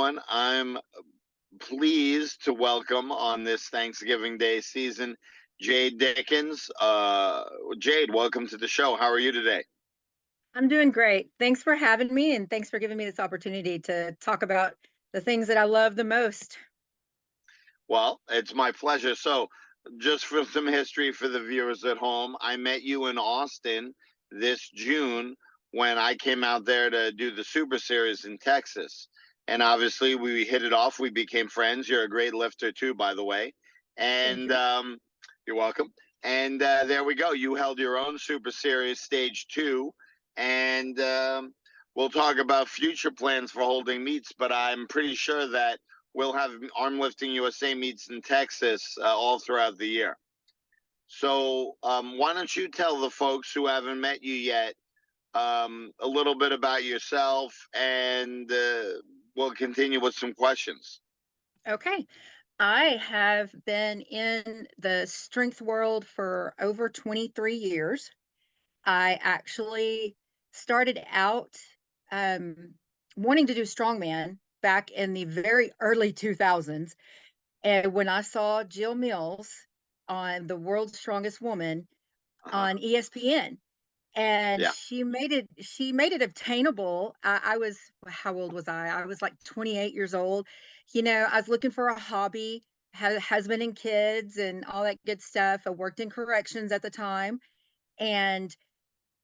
everyone. I'm pleased to welcome on this Thanksgiving Day season Jade Dickens. Jade, welcome to the show. How are you today? I'm doing great. Thanks for having me, and thanks for giving me this opportunity to talk about the things that I love the most. Well, it's my pleasure. So, just for some history for the viewers at home, I met you in Austin this June when I came out there to do the Super Series in Texas. And obviously, we hit it off. We became friends. You're a great lifter, too, by the way. Thank And you. you're welcome. And there we go. You held your own Super Series Stage 2. And we'll talk about future plans for holding meets, but I'm pretty sure that we'll have Armlifting USA meets in Texas all throughout the year. So why don't you tell the folks who haven't met you yet a little bit about yourself, and we'll continue with some questions. Okay. I have been in the strength world for over 23 years. I actually started out um, wanting to do strongman back in the very early 2000s. And when I saw Jill Mills on The World's Strongest Woman Uh-huh. on ESPN, and Yeah. she made it obtainable. I was, how old was I? I was like 28 years old. I was looking for a hobby, had a husband and kids and all that good stuff. I worked in corrections at the time, and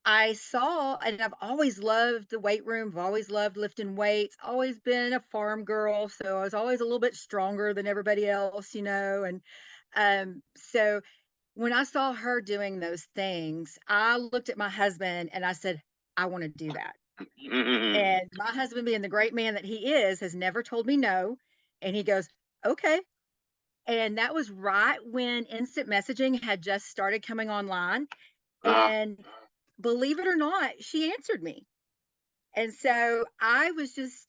I saw, and I've always loved the weight room. I've always loved lifting weights, always been a farm girl. So I was always a little bit stronger than everybody else. And so when I saw her doing those things, I looked at my husband and I said, I want to do that. And my husband, being the great man that he is, has never told me no. And he goes, okay. And that was right when instant messaging had just started coming online. uh, And believe it or not, she answered me. And so I was just,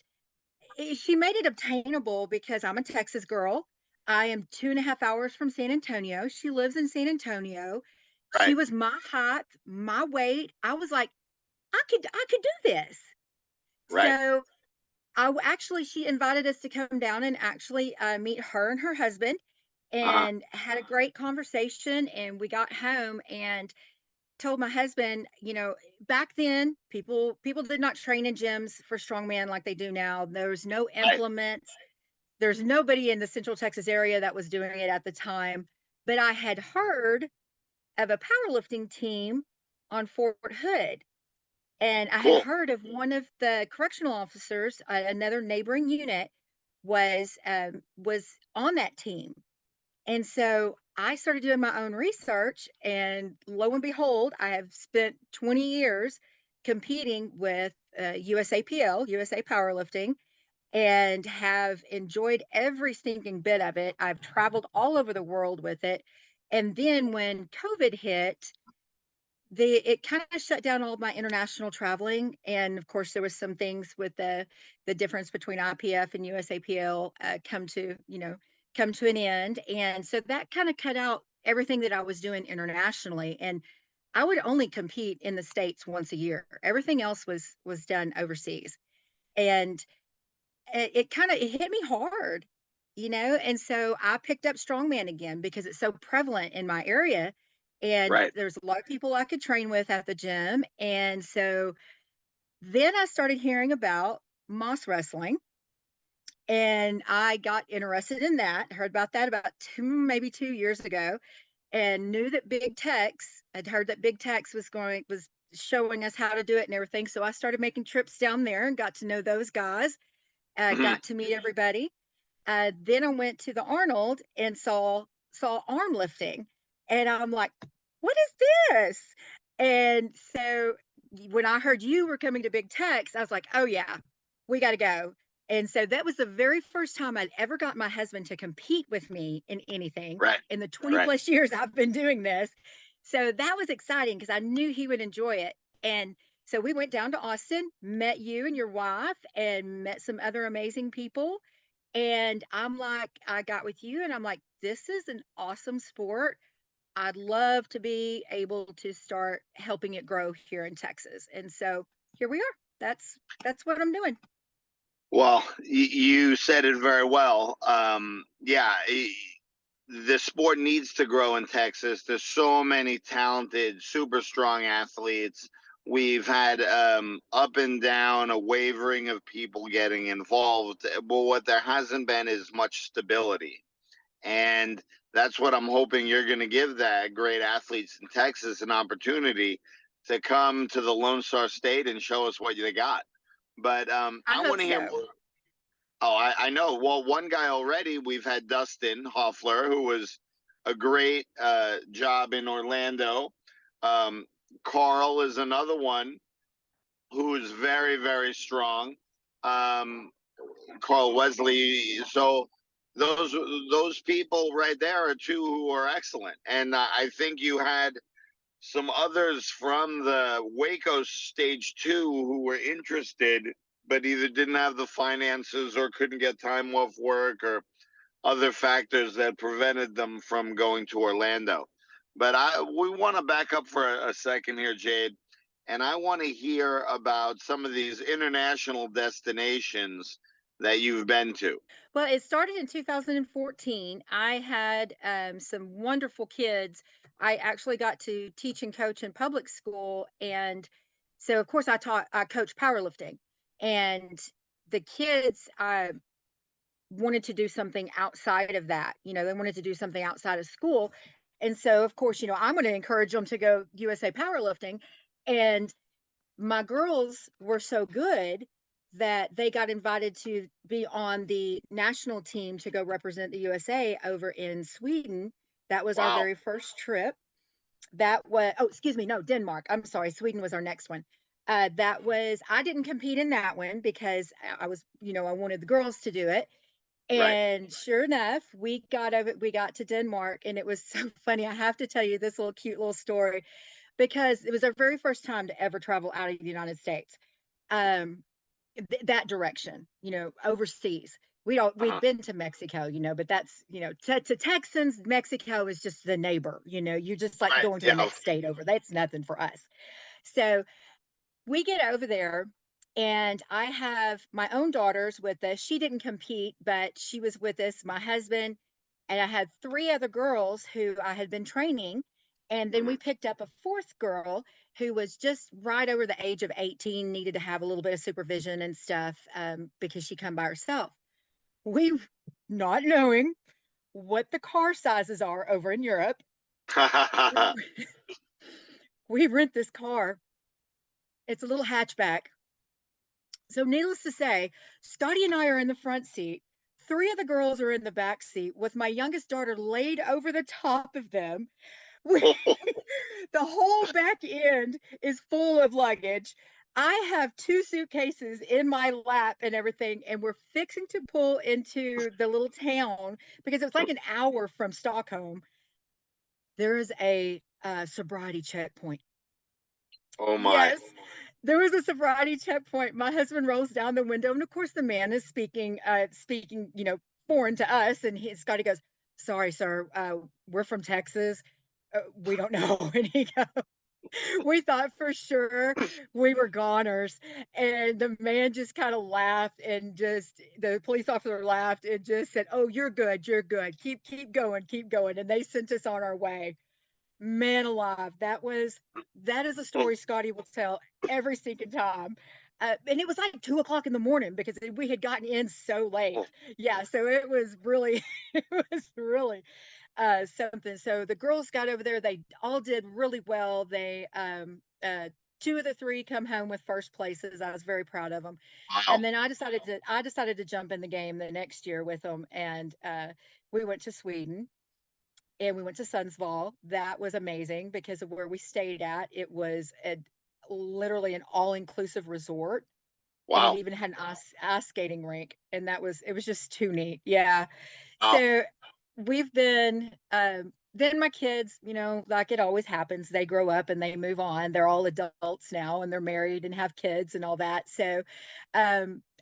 she made it obtainable because I'm a Texas girl. I am 2.5 hours from San Antonio. She lives in San Antonio. She right. was my height, my weight. I was like, I could do this. Right. So actually, she invited us to come down and actually meet her and her husband, Uh-huh. and had a great conversation. And we got home and told my husband, back then people did not train in gyms for strongman like they do now. There's no Right. implements. There's nobody in the Central Texas area that was doing it at the time. But I had heard of a powerlifting team on Fort Hood. And I had Cool. heard of one of the correctional officers, another neighboring unit, was on that team. And so I started doing my own research, and lo and behold, I have spent 20 years competing with USAPL, USA Powerlifting, and have enjoyed every stinking bit of it. I've traveled all over the world with it. And then when COVID hit, it kind of shut down all of my international traveling. And of course, there was some things with the difference between IPF and USAPL come to an end. And so that kind of cut out everything that I was doing internationally. And I would only compete in the States once a year. Everything else was done overseas. And it kind of, it hit me hard. And so I picked up strongman again because it's so prevalent in my area, and Right. there's a lot of people I could train with at the gym. And so then I started hearing about moss wrestling, and I got interested in that. Heard about that about maybe 2 years ago, and knew that Big Tex, I'd heard that Big Tex was showing us how to do it and everything. So I started making trips down there and got to know those guys, Hmm. got to meet everybody. Then I went to the Arnold and saw arm lifting, and I'm like, "What is this?" And so when I heard you were coming to Big Tex, I was like, "Oh yeah, we got to go." And so that was the very first time I'd ever got my husband to compete with me in anything Right. in the 20 Right. plus years I've been doing this. So that was exciting because I knew he would enjoy it. And so we went down to Austin, met you and your wife, and met some other amazing people. And I'm like, I got with you and I'm like, this is an awesome sport. I'd love to be able to start helping it grow here in Texas. And so here we are. That's what I'm doing. Well, you said it very well. Yeah, the sport needs to grow in Texas. There's so many talented, super strong athletes. We've had up and down, a wavering of people getting involved. But what there hasn't been is much stability. And that's what I'm hoping you're going to give that great athletes in Texas an opportunity to come to the Lone Star State and show us what they got. But I I hope want to hear so. more. Oh, I know. Well, one guy already, we've had Dustin Hoffler, who was a great job in Orlando. Um, Carl is another one who is very, very strong. Um, Carl Wesley. So those people right there are two who are excellent. And I think you had some others from the Waco stage 2 who were interested, but either didn't have the finances or couldn't get time off work or other factors that prevented them from going to Orlando. But we want to back up for a second here, Jade, and I want to hear about some of these international destinations that you've been to. Well, it started in 2014. I had some wonderful kids. I actually got to teach and coach in public school, and so of course I coach powerlifting, and the kids wanted to do something outside of that. They wanted to do something outside of school, and so of course I'm going to encourage them to go USA Powerlifting, and my girls were so good that they got invited to be on the national team to go represent the USA over in Sweden. That was our Wow. very first trip. That was, oh, excuse me, no, Denmark. I'm sorry, Sweden was our next one. That was, I didn't compete in that one because I was, I wanted the girls to do it. Right. And sure enough, we got to Denmark, and it was so funny. I have to tell you this little cute little story because it was our very first time to ever travel out of the United States. Um, that direction, overseas. We'd Uh-huh. been to Mexico, but that's, to Texans, Mexico is just the neighbor, you're just like Right. going to the Yeah. next state over. That's nothing for us. So we get over there, and I have my own daughters with us. She didn't compete, but she was with us, my husband, and I had three other girls who I had been training. And then Mhm. we picked up a fourth girl who was just right over the age of 18, needed to have a little bit of supervision and stuff, because she come by herself. We, not knowing what the car sizes are over in Europe, we rent this car. It's a little hatchback. So, needless to say, Scotty and I are in the front seat. Three of the girls are in the back seat with my youngest daughter laid over the top of them. We, the whole back end is full of luggage. I have two suitcases in my lap and everything, and we're fixing to pull into the little town because it was like an hour from Stockholm. There is a sobriety checkpoint. Oh my. Yes, there was a sobriety checkpoint. My husband rolls down the window, and of course, the man is speaking, foreign to us. And Scotty goes, "Sorry, sir, we're from Texas. We don't know." And he goes, "We thought for sure we were goners." And the man just kind of laughed, and just the police officer laughed and just said, "Oh, you're good, you're good. Keep going, keep going." And they sent us on our way. Man alive, that is a story Scotty will tell every single time. And it was like 2 o'clock in the morning because we had gotten in so late. Yeah, so it was really, it was really something. So the girls got over there; they all did really well. They two of the three come home with first places. I was very proud of them. Wow. And then I decided to jump in the game the next year with them, and we went to Sweden and we went to Sundsvall. That was amazing because of where we stayed at. It was literally an all-inclusive resort, and it Wow. even had an ice skating rink, and it was just too neat. Yeah. Wow. So we've been. Then my kids, like it always happens, they grow up and they move on. They're all adults now, and they're married and have kids and all that. So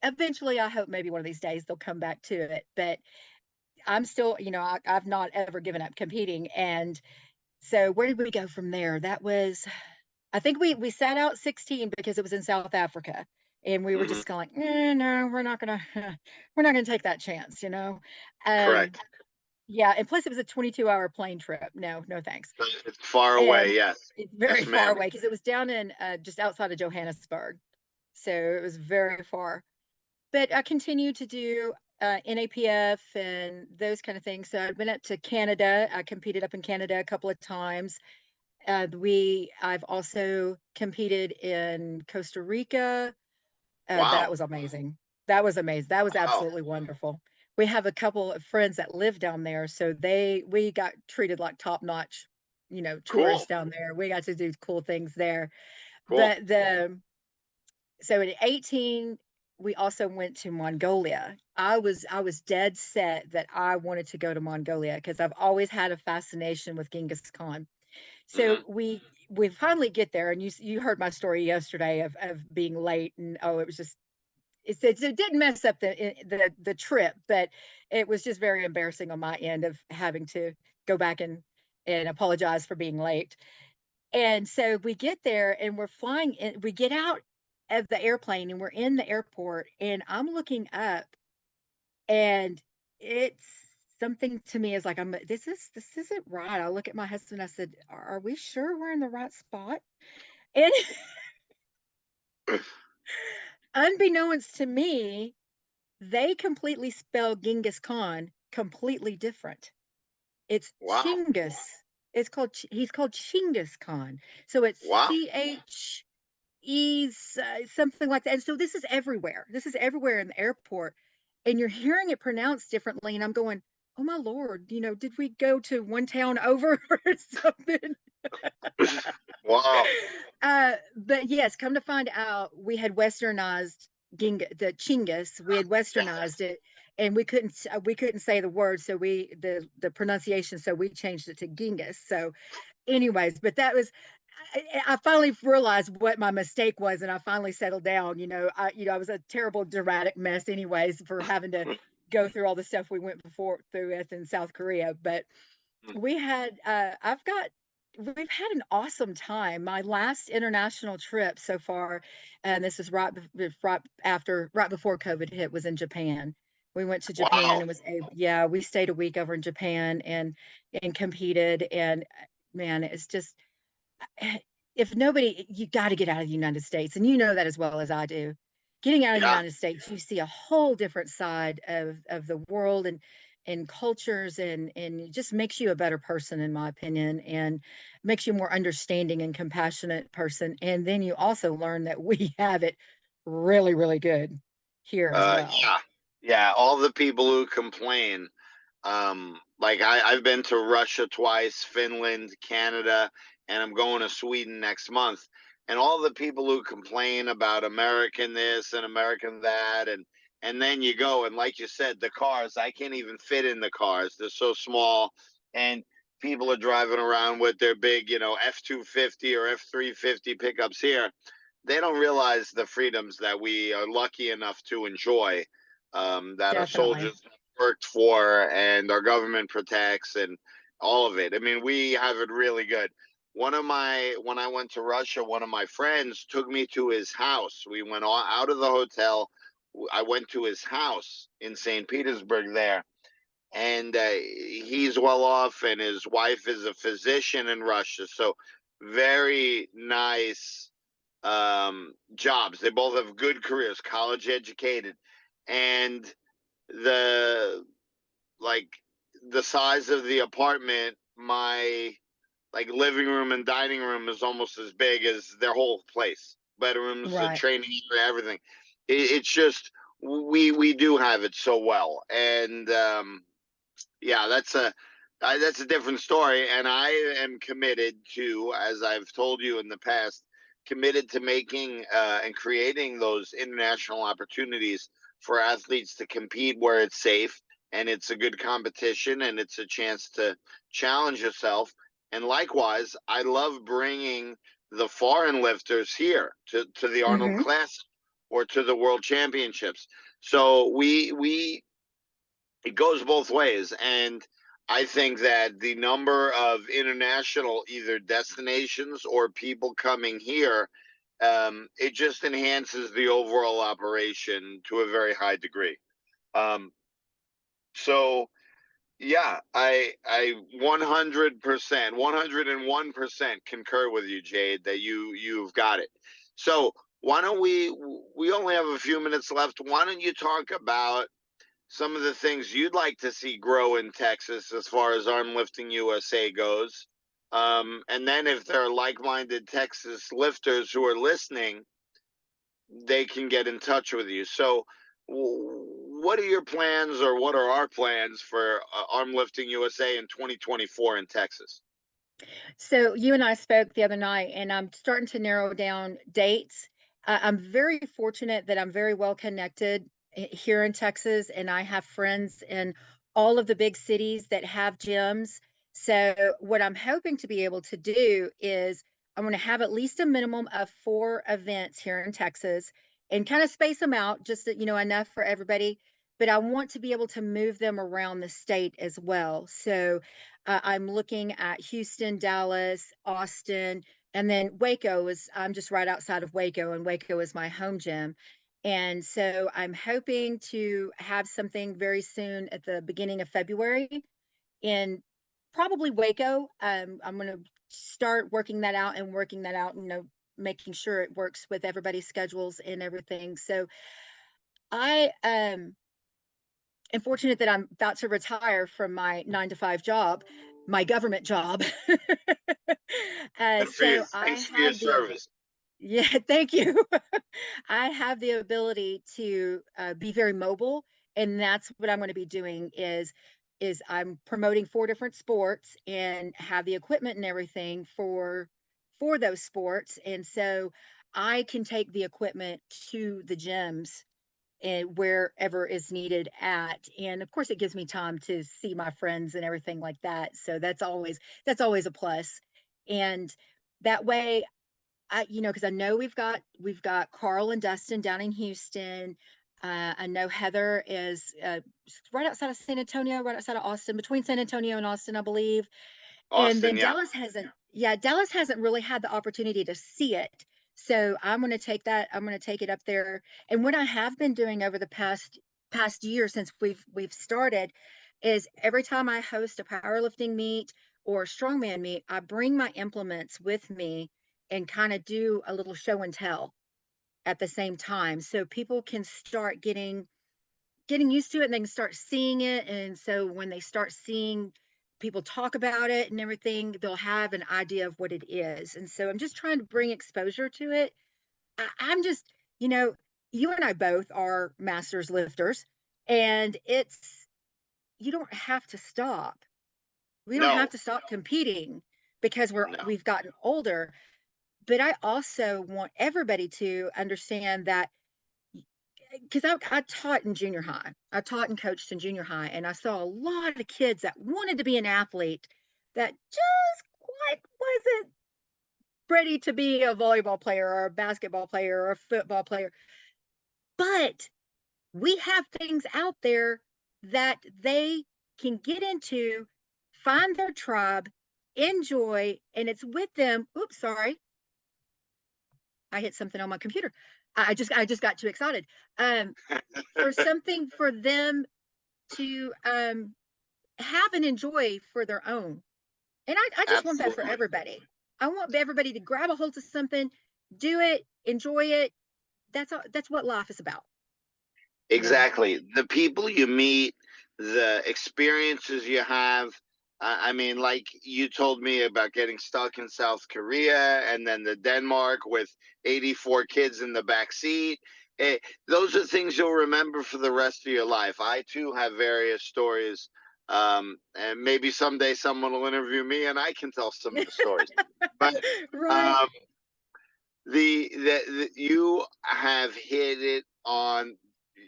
eventually, I hope maybe one of these days they'll come back to it. But I'm still, I've not ever given up competing. And so where did we go from there? That was, I think we sat out 16 because it was in South Africa. And we were Hmm. just going, no, we're not gonna take that chance, Um, Correct. yeah, and plus it was a 22-hour plane trip. No, no thanks. It's far away. And Yes. it's very Yes, far ma'am. away because it was down in just outside of Johannesburg, so it was very far. But I continued to do NAPF and those kind of things. So I've been up to Canada. I competed up in Canada a couple of times. I've also competed in Costa Rica. That Wow. was amazing. That was amazing. That was Wow. absolutely wonderful. We have a couple of friends that live down there, so we got treated like top notch, Cool. tourists down there. We got to do cool things there. Cool. But the so at 18, we also went to Mongolia. I was dead set that I wanted to go to Mongolia because I've always had a fascination with Genghis Khan. So Hmm. we finally get there, and you heard my story yesterday of being late, and oh, it was just it didn't mess up the trip, but it was just very embarrassing on my end of having to go back and apologize for being late. And so we get there and we're flying in, we get out of the airplane and we're in the airport, and I'm looking up, and it's something to me is like, this isn't right. I look at my husband, I said, are we sure we're in the right spot? And unbeknownst to me, they completely spell Genghis Khan completely different. It's Wow. Chinggis. He's called Chinggis Khan. So it's Wow. something like that. And so this is everywhere. This is everywhere in the airport. And you're hearing it pronounced differently. And I'm going, oh my Lord, did we go to one town over or something? Wow. But yes, come to find out, we had westernized the Chinggis. We had westernized it, and we couldn't say the word, so the pronunciation, so we changed it to Genghis. So, anyways, but that was I finally realized what my mistake was, and I finally settled down. I was a terrible dramatic mess, anyways, for having to go through all the stuff we went before through with in South Korea. But we had we've had an awesome time. My last international trip so far, and this is right before COVID hit, was in Japan. We went to Japan Wow. and yeah, we stayed a week over in Japan and competed. And man, it's just, if nobody, you got to get out of the United States, and you know that as well as I do. Getting out of the Yeah. United States, you see a whole different side of the world and cultures, and it just makes you a better person, in my opinion, and makes you a more understanding and compassionate person. And then you also learn that we have it really, really good here as well. Yeah. Yeah. All the people who complain. Like I've been to Russia twice, Finland, Canada, and I'm going to Sweden next month. And all the people who complain about American this and American that, and then you go, and like you said, the cars, I can't even fit in the cars. They're so small, and people are driving around with their big, F-250 or F-350 pickups here. They don't realize the freedoms that we are lucky enough to enjoy, that our Definitely. soldiers worked for and our government protects, and all of it. I mean, we have it really good. When I went to Russia, one of my friends took me to his house. We went out of the hotel. I went to his house in St. Petersburg there, and he's well off, and his wife is a physician in Russia. So very nice jobs. They both have good careers, college educated, and the like the size of the apartment, my like living room and dining room is almost as big as their whole place. Bedrooms, Right. training area, everything. It's just we do have it so well, and yeah, that's a different story. And I am committed to, as I've told you in the past, committed to making and creating those international opportunities for athletes to compete where it's safe and it's a good competition and it's a chance to challenge yourself. And likewise, I love bringing the foreign lifters here to the Arnold Hmm. Classic or to the World Championships. So we it goes both ways. And I think that the number of international either destinations or people coming here it just enhances the overall operation to a very high degree. So yeah, I 100%, 101% concur with you, Jade, that you've got it. So why don't we only have a few minutes left. Why don't you talk about some of the things you'd like to see grow in Texas as far as Armlifting USA goes? And then if there are like-minded Texas lifters who are listening, they can get in touch with you. So what are your plans, or what are our plans for Armlifting USA in 2024 in Texas? So you and I spoke the other night, and I'm starting to narrow down dates. I'm very fortunate that I'm very well connected here in Texas, and I have friends in all of the big cities that have gyms. So what I'm hoping to be able to do is I'm going to have at least a minimum of 4 events here in Texas, and kind of space them out, just that, enough for everybody. But I want to be able to move them around the state as well. So I'm looking at Houston, Dallas, Austin, and then Waco is, I'm just right outside of Waco, and Waco is my home gym. And so I'm hoping to have something very soon at the beginning of February in probably Waco. I'm going to start working that out and making sure it works with everybody's schedules and everything. So I am fortunate that I'm about to retire from my 9 to 5 job, my government job. And So I thanks for your have the service. yeah, thank you. I have the ability to be very mobile, and that's what I'm going to be doing is I'm promoting 4 different sports and have the equipment and everything for those sports, and so I can take the equipment to the gyms and wherever is needed at. And of course it gives me time to see my friends and everything like that, so that's always a plus. And that way, because I know we've got Carl and Dustin down in Houston. I know Heather is right outside of San Antonio, right outside of Austin, between San Antonio and Austin, I believe. And Austin, then yeah. Dallas hasn't really had the opportunity to see it. So I'm going to take that. I'm going to take it up there. And what I have been doing over the past year since we've started is every time I host a powerlifting meet or strongman meet, I bring my implements with me and kind of do a little show and tell at the same time, so people can start getting used to it, and they can start seeing it. And so when they start seeing people talk about it and everything, they'll have an idea of what it is. And so I'm just trying to bring exposure to it. I'm just, you know, you and I both are masters lifters, and you don't have to stop. We don't have No, to stop competing because no. we've gotten older. But I also want everybody to understand that, because I taught in junior high. I taught and coached in junior high, and I saw a lot of kids that wanted to be an athlete that just quite wasn't ready to be a volleyball player or a basketball player or a football player. But we have things out there that they can get into, find their tribe, enjoy, and it's with them. Oops, sorry. I hit something on my computer. I just got too excited. For something for them to have and enjoy for their own. And I just want that for Absolutely. everybody. I want everybody to grab a hold of something, do it, enjoy it. That's what life is about, you know. Exactly. The people you meet, the experiences you have. I mean, like you told me about getting stuck in South Korea and then the Denmark with 84 kids in the back seat. Eh, those are things you'll remember for the rest of your life. I too have various stories. And maybe someday someone will interview me and I can tell some of the stories. But Right. um, the you have hit it on,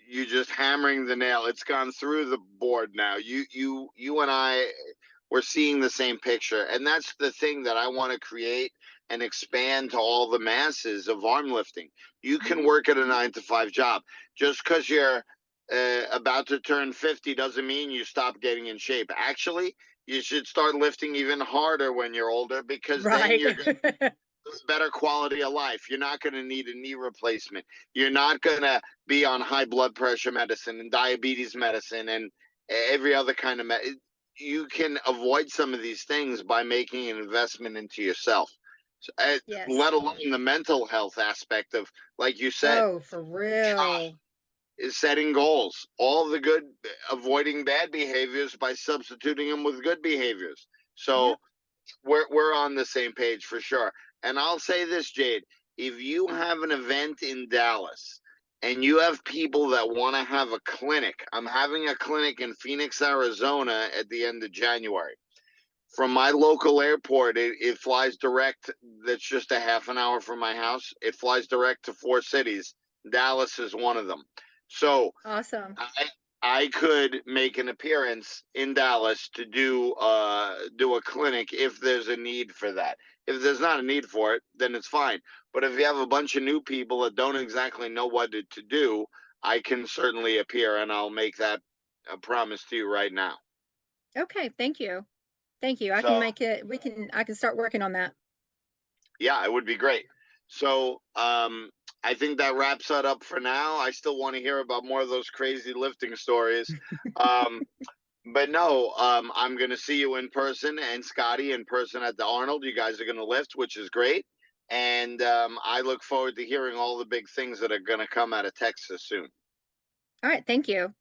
you just hammering the nail. It's gone through the board now. You and I, we're seeing the same picture, and that's the thing that I want to create and expand to all the masses of arm lifting. You can Mhm. work at a 9 to 5 job. Just because you're about to turn 50 doesn't mean you stop getting in shape. Actually, you should start lifting even harder when you're older, because then Right. better quality of life. You're not going to need a knee replacement. You're not going to be on high blood pressure medicine and diabetes medicine and every other kind of you can avoid some of these things by making an investment into yourself. So, Yes. let alone the mental health aspect of, like you said, Oh, for real. is setting goals. All the good, avoiding bad behaviors by substituting them with good behaviors. So Yep. we're on the same page for sure. And I'll say this, Jade, if you have an event in Dallas and you have people that want to have a clinic, I'm having a clinic in Phoenix, Arizona at the end of January. From my local airport, it flies direct. That's just a half an hour from my house. It flies direct to 4 cities. Dallas is one of them. So Awesome. I could make an appearance in Dallas to do a clinic if there's a need for that. If there's not a need for it, then it's fine. But if you have a bunch of new people that don't exactly know what to do, I can certainly appear, and I'll make that a promise to you right now. Okay, thank you. Thank you. I can So make it I can start working on that. yeah, it would be great. So I think that wraps that up for now. I still want to hear about more of those crazy lifting stories. Um, But no, I'm going to see you in person and Scotty in person at the Arnold. You guys are going to lift, which is great. And I look forward to hearing all the big things that are going to come out of Texas soon. All right, thank you.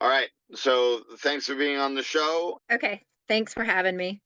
All right. So thanks for being on the show. Okay, thanks for having me.